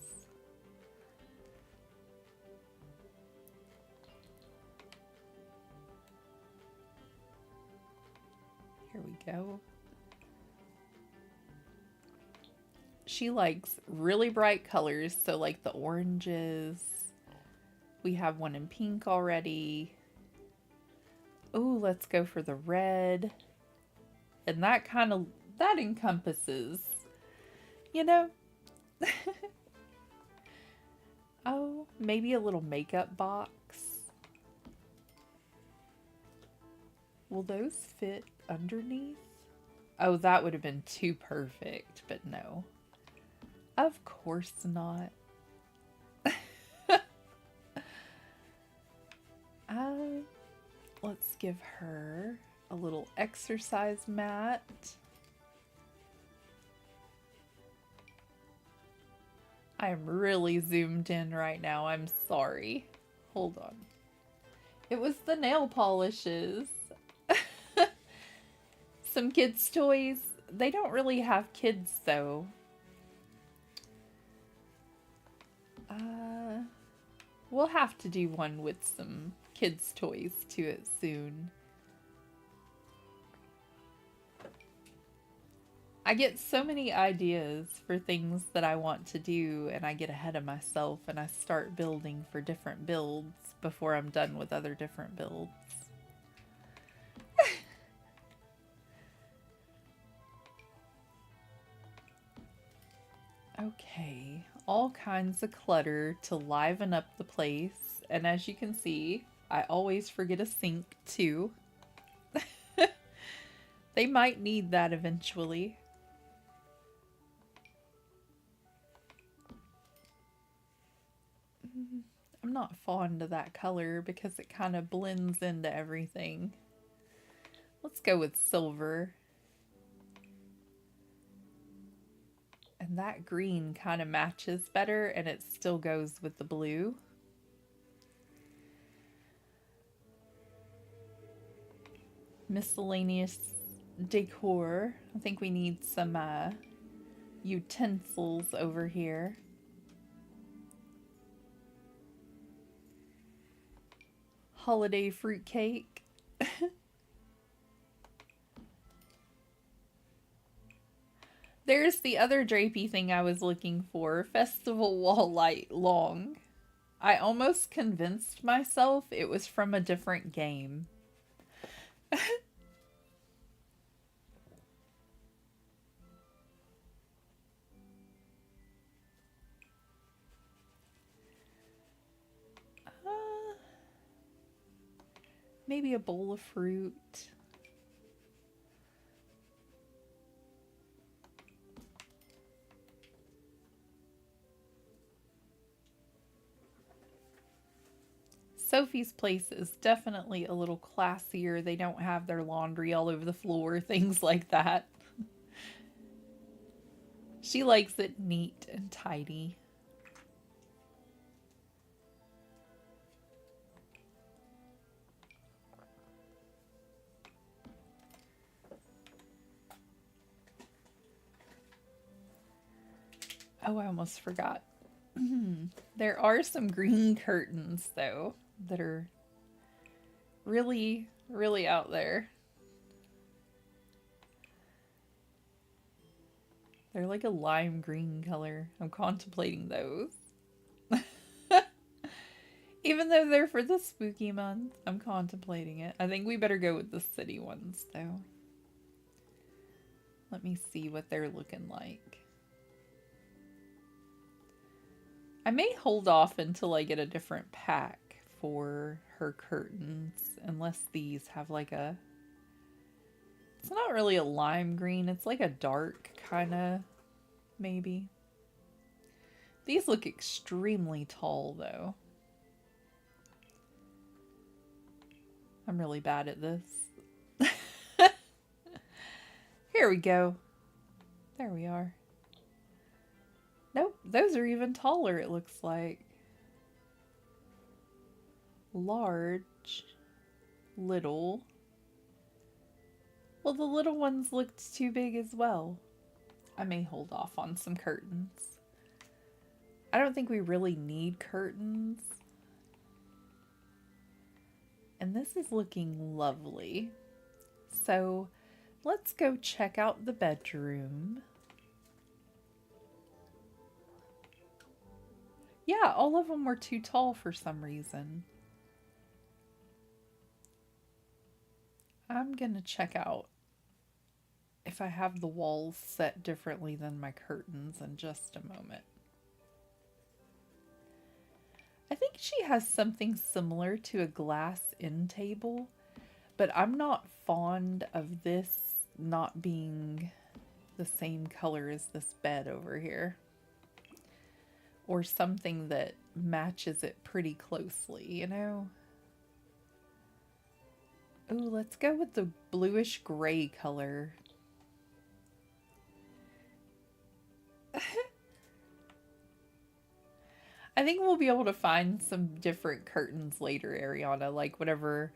Here we go. She likes really bright colors, so like the oranges. We have one in pink already. Ooh, let's go for the red. And that encompasses, you know? Oh, maybe a little makeup box. Will those fit underneath? Oh, that would have been too perfect, but no. Of course not. Let's give her a little exercise mat. I am really zoomed in right now. I'm sorry. Hold on. It was the nail polishes. Some kids' toys. They don't really have kids, though. We'll have to do one with some kids' toys to it soon. I get so many ideas for things that I want to do, and I get ahead of myself and I start building for different builds before I'm done with other different builds. Okay, all kinds of clutter to liven up the place, and as you can see, I always forget a sink too. They might need that eventually. I'm not fond of that color because it kind of blends into everything. Let's go with silver. And that green kind of matches better, and it still goes with the blue. Miscellaneous decor. I think we need some utensils over here. Holiday fruitcake. There's the other drapey thing I was looking for. Festival wall light long. I almost convinced myself it was from a different game. Maybe a bowl of fruit. Sophie's place is definitely a little classier. They don't have their laundry all over the floor, things like that. She likes it neat and tidy. Oh, I almost forgot. There are some green curtains, though, that are really, really out there. They're like a lime green color. I'm contemplating those. Even though they're for the spooky month, I'm contemplating it. I think we better go with the city ones, though. Let me see what they're looking like. I may hold off until I get a different pack for her curtains, unless these have like a It's not really a lime green. It's like a dark kind of, maybe. These look extremely tall, though. I'm really bad at this. Here we go. There we are. Nope, those are even taller, it looks like. Large. Little. Well, the little ones looked too big as well. I may hold off on some curtains. I don't think we really need curtains. And this is looking lovely. So let's go check out the bedroom. Yeah, all of them were too tall for some reason. I'm gonna check out if I have the walls set differently than my curtains in just a moment. I think she has something similar to a glass end table, but I'm not fond of this not being the same color as this bed over here. Or something that matches it pretty closely, you know? Ooh, let's go with the bluish gray color. I think we'll be able to find some different curtains later, Ariana, like whenever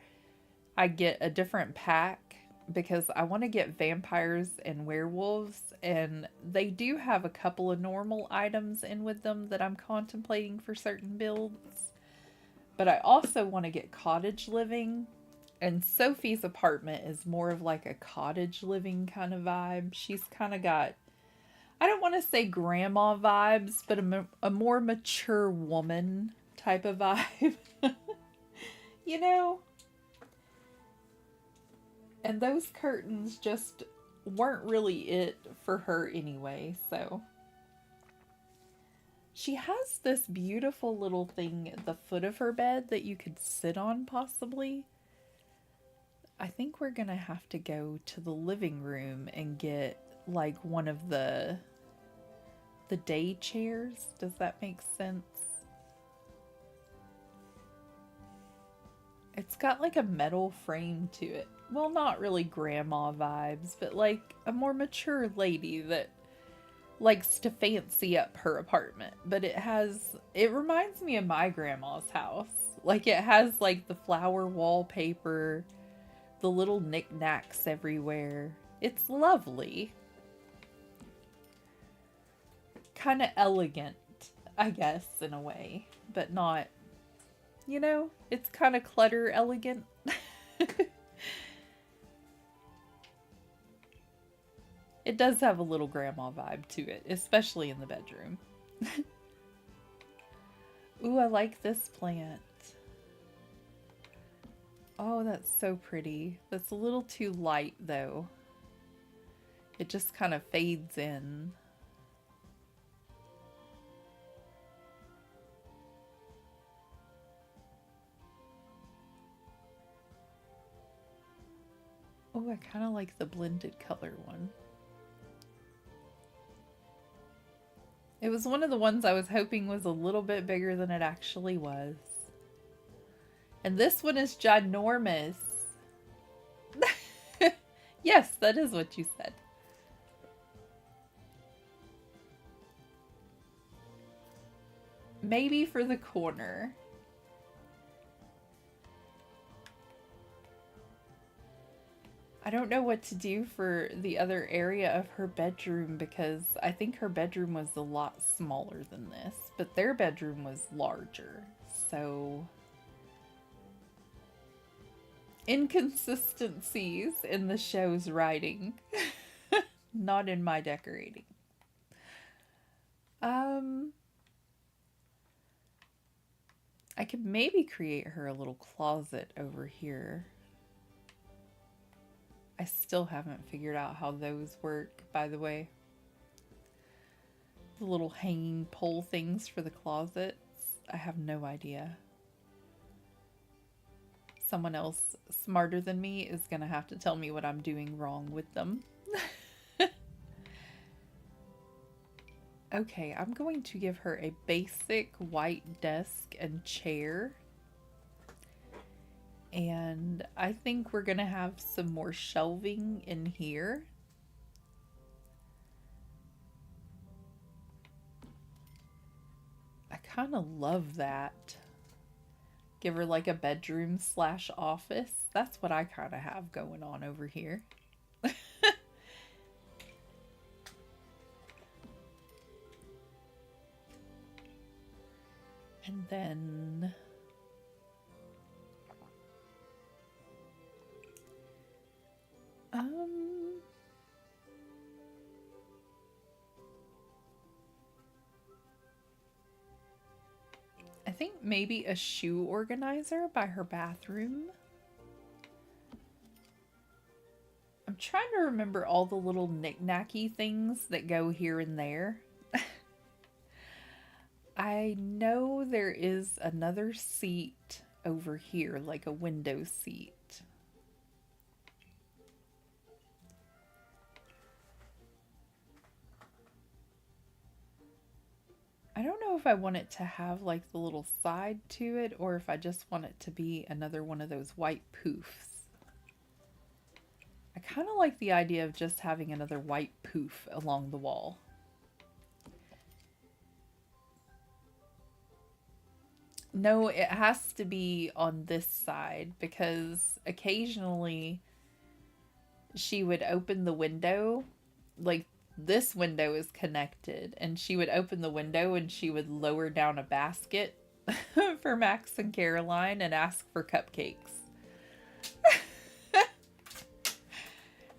I get a different pack, because I want to get vampires and werewolves, and they do have a couple of normal items in with them that I'm contemplating for certain builds. But I also want to get cottage living, and Sophie's apartment is more of like a cottage living kind of vibe. She's kind of got, I don't want to say grandma vibes, but a more mature woman type of vibe. You know? And those curtains just weren't really it for her anyway, so. She has this beautiful little thing at the foot of her bed that you could sit on, possibly. I think we're gonna have to go to the living room and get, like, one of the day chairs. Does that make sense? It's got, like, a metal frame to it. Well, not really grandma vibes, but, like, a more mature lady that likes to fancy up her apartment. But it reminds me of my grandma's house. Like, it has, like, the flower wallpaper, the little knickknacks everywhere. It's lovely. Kind of elegant, I guess, in a way. But not, you know, it's kind of clutter elegant. It does have a little grandma vibe to it, especially in the bedroom. Ooh, I like this plant. Oh, that's so pretty. That's a little too light, though. It just kind of fades in. Oh, I kind of like the blended color one. It was one of the ones I was hoping was a little bit bigger than it actually was. And this one is ginormous. Yes, that is what you said. Maybe for the corner. I don't know what to do for the other area of her bedroom, because I think her bedroom was a lot smaller than this, but their bedroom was larger. So inconsistencies in the show's writing, not in my decorating. I could maybe create her a little closet over here. I still haven't figured out how those work, by the way. The little hanging pole things for the closets. I have no idea. someone else smarter than me is going to have to tell me what I'm doing wrong with them. Okay, I'm going to give her a basic white desk and chair. And I think we're going to have some more shelving in here. I kind of love that. Give her like a bedroom slash office. That's what I kind of have going on over here. And then I think maybe a shoe organizer by her bathroom. I'm trying to remember all the little knick-knacky things that go here and there. I know there is another seat over here, like a window seat. I don't know if I want it to have like the little side to it or if I just want it to be another one of those white poofs. I kind of like the idea of just having another white poof along the wall. No, it has to be on this side because occasionally she would open the window, like this window is connected, and she would open the window and she would lower down a basket for Max and Caroline and ask for cupcakes.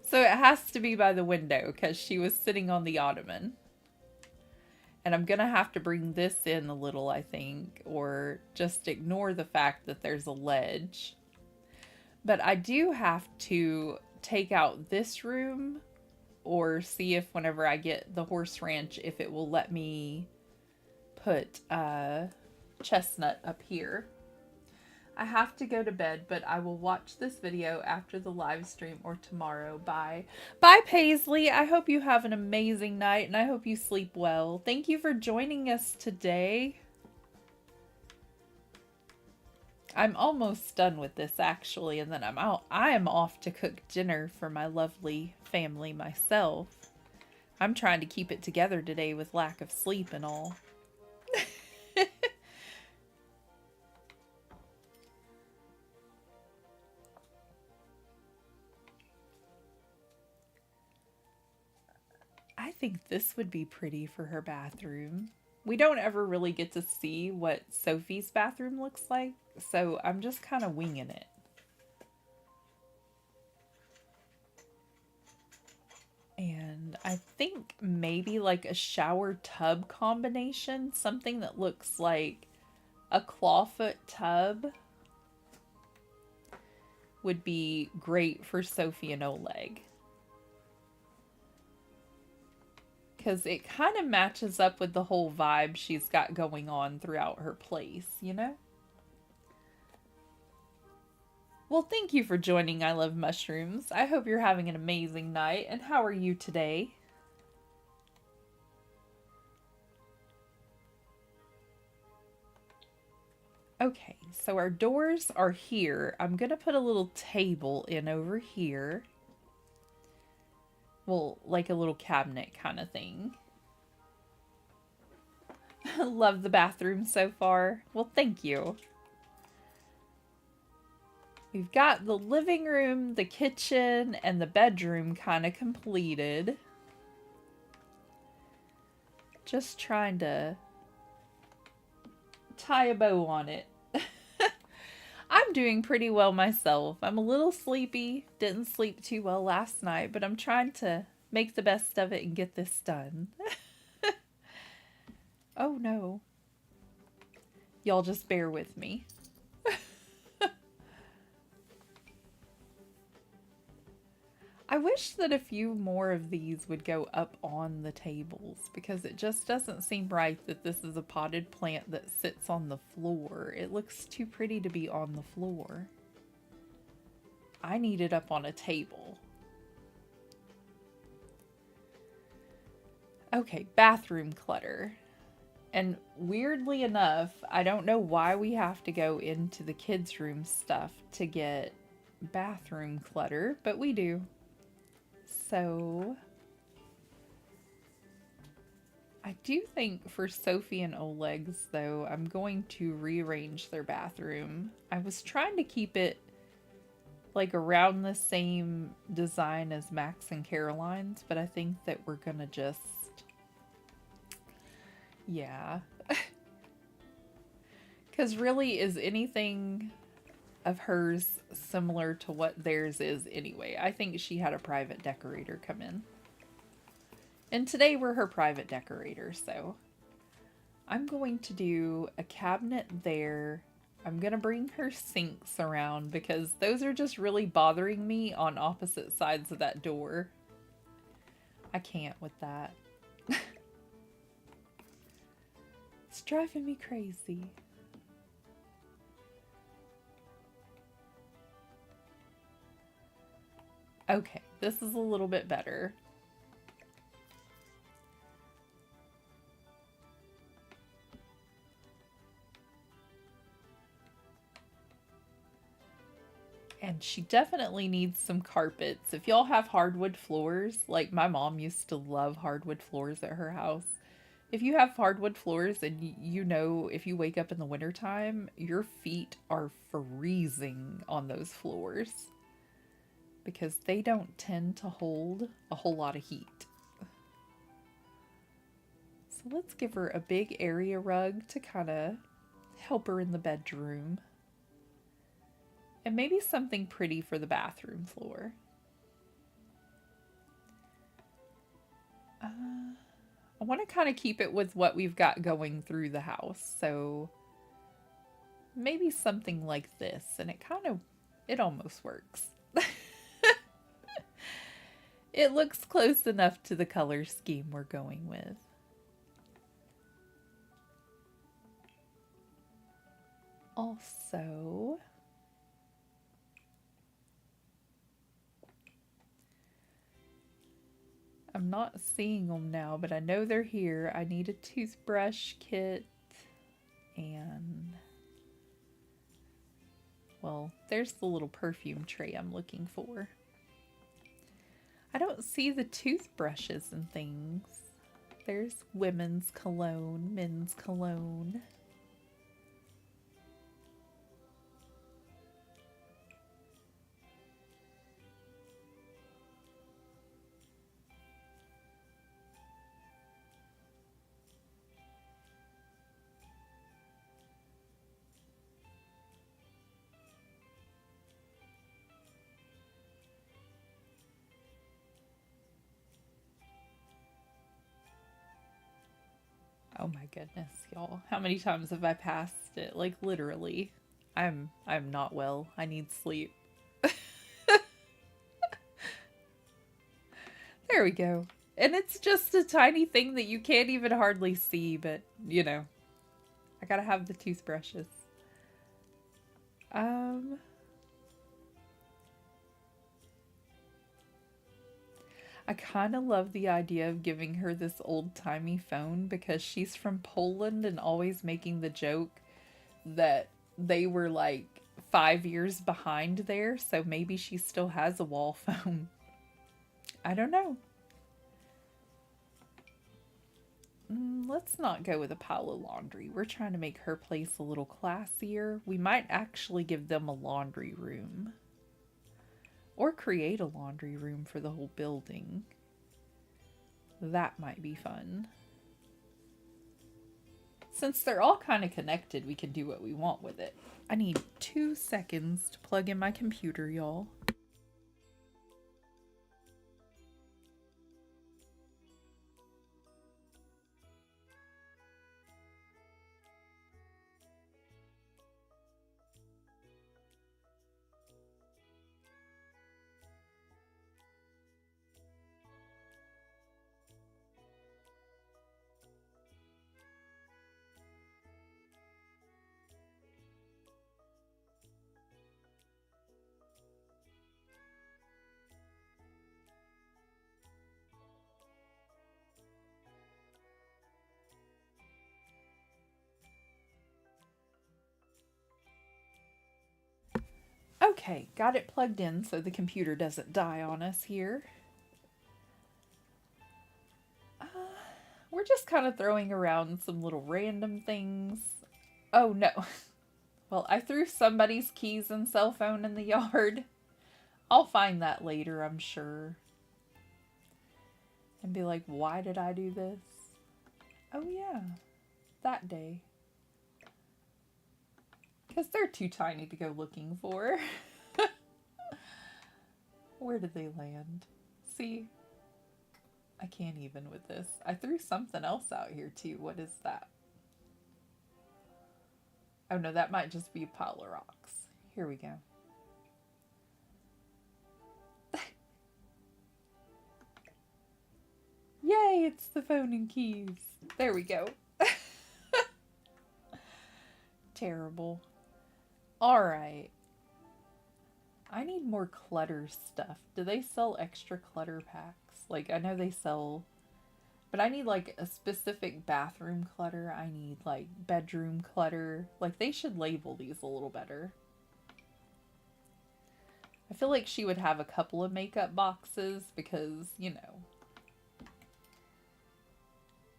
So it has to be by the window because she was sitting on the ottoman. And I'm going to have to bring this in a little, I think, or just ignore the fact that there's a ledge. But I do have to take out this room or see if whenever I get the horse ranch, if it will let me put Chestnut up here. I have to go to bed, but I will watch this video after the live stream or tomorrow. Bye. Bye, Paisley. I hope you have an amazing night and I hope you sleep well. Thank you for joining us today. I'm almost done with this actually, and then I'm out. I am off to cook dinner for my lovely family myself. I'm trying to keep it together today with lack of sleep and all. I think this would be pretty for her bathroom. We don't ever really get to see what Sophie's bathroom looks like, so I'm just kind of winging it. And I think maybe like a shower tub combination, something that looks like a clawfoot tub would be great for Sophie and Oleg. Because it kind of matches up with the whole vibe she's got going on throughout her place, you know? Well, thank you for joining I Love Mushrooms. I hope you're having an amazing night. And how are you today? Okay, so our doors are here. I'm going to put a little table in over here. Well, like a little cabinet kind of thing. Love the bathroom so far. Well, thank you. We've got the living room, the kitchen, and the bedroom kind of completed. Just trying to tie a bow on it. I'm doing pretty well myself. I'm a little sleepy. Didn't sleep too well last night, but I'm trying to make the best of it and get this done. Oh no. Y'all just bear with me. I wish that a few more of these would go up on the tables because it just doesn't seem right that this is a potted plant that sits on the floor. It looks too pretty to be on the floor. I need it up on a table. Okay, bathroom clutter. And weirdly enough, I don't know why we have to go into the kids' room stuff to get bathroom clutter, but we do. So I do think for Sophie and Olegs, though, I'm going to rearrange their bathroom. I was trying to keep it like around the same design as Max and Caroline's, but I think that we're gonna just, yeah. Because really, is anything of hers similar to what theirs is anyway? I think she had a private decorator come in. And today we're her private decorator, so I'm going to do a cabinet there. I'm going to bring her sinks around because those are just really bothering me on opposite sides of that door. I can't with that. It's driving me crazy. Okay, this is a little bit better. And she definitely needs some carpets. If y'all have hardwood floors, like my mom used to love hardwood floors at her house. If you have hardwood floors and you know if you wake up in the wintertime, your feet are freezing on those floors because they don't tend to hold a whole lot of heat. So let's give her a big area rug to kind of help her in the bedroom. And maybe something pretty for the bathroom floor. I want to kind of keep it with what we've got going through the house. So maybe something like this. And it almost works. It looks close enough to the color scheme we're going with. Also, I'm not seeing them now, but I know they're here. I need a toothbrush kit and, well, there's the little perfume tray I'm looking for. I don't see the toothbrushes and things. There's women's cologne, men's cologne. Oh my goodness, y'all. How many times have I passed it? Like literally. I'm not well. I need sleep. There we go. And it's just a tiny thing that you can't even hardly see, but you know. I gotta have the toothbrushes. I kind of love the idea of giving her this old-timey phone because she's from Poland and always making the joke that they were like 5 years behind there, so maybe she still has a wall phone. I don't know. Let's not go with a pile of laundry. We're trying to make her place a little classier. We might actually give them a laundry room. Or create a laundry room for the whole building. That might be fun. Since they're all kind of connected, we can do what we want with it. I need 2 seconds to plug in my computer, y'all. Okay, got it plugged in so the computer doesn't die on us here. We're just kind of throwing around some little random things. Oh no. Well, I threw somebody's keys and cell phone in the yard. I'll find that later, I'm sure. And be like, why did I do this? Oh yeah, that day. Because they're too tiny to go looking for. Where did they land? See? I can't even with this. I threw something else out here too. What is that? Oh no, that might just be a pile of rocks. Here we go. Yay, it's the phone and keys. There we go. Terrible. Alright. I need more clutter stuff. Do they sell extra clutter packs? Like, I know they sell... But I need, like, a specific bathroom clutter. I need, like, bedroom clutter. Like, they should label these a little better. I feel like she would have a couple of makeup boxes because, you know...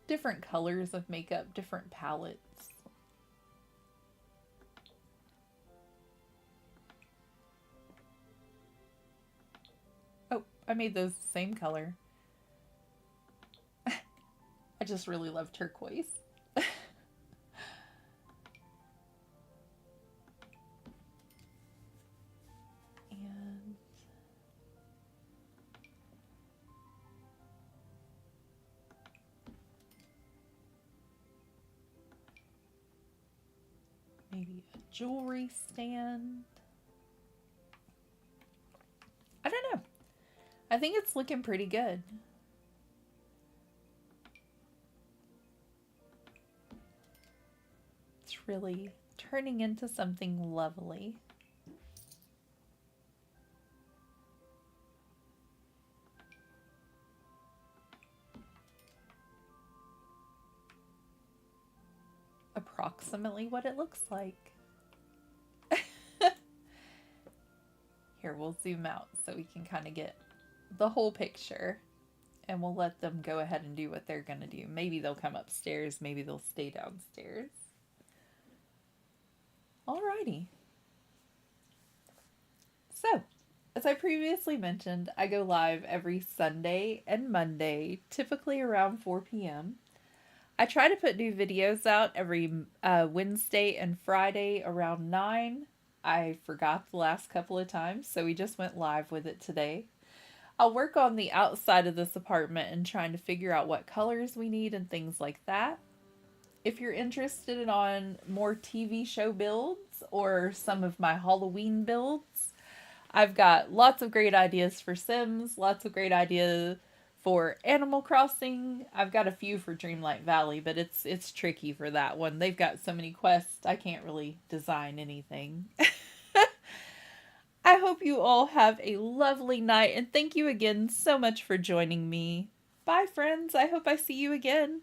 different colors of makeup, different palettes. Oh, I made those the same color. I just really love turquoise. And maybe a jewelry stand. I don't know. I think it's looking pretty good. It's really turning into something lovely. Approximately what it looks like. Here, we'll zoom out so we can kind of get the whole picture. And we'll let them go ahead and do what they're going to do. Maybe they'll come upstairs. Maybe they'll stay downstairs. Alrighty. So, as I previously mentioned, I go live every Sunday and Monday, typically around 4 p.m. I try to put new videos out every Wednesday and Friday around 9. I forgot the last couple of times, so we just went live with it today. I'll work on the outside of this apartment and trying to figure out what colors we need and things like that. If you're interested on more TV show builds or some of my Halloween builds, I've got lots of great ideas for Sims, lots of great ideas for Animal Crossing. I've got a few for Dreamlight Valley, but it's tricky for that one. They've got so many quests, I can't really design anything. I hope you all have a lovely night, and thank you again so much for joining me. Bye, friends. I hope I see you again.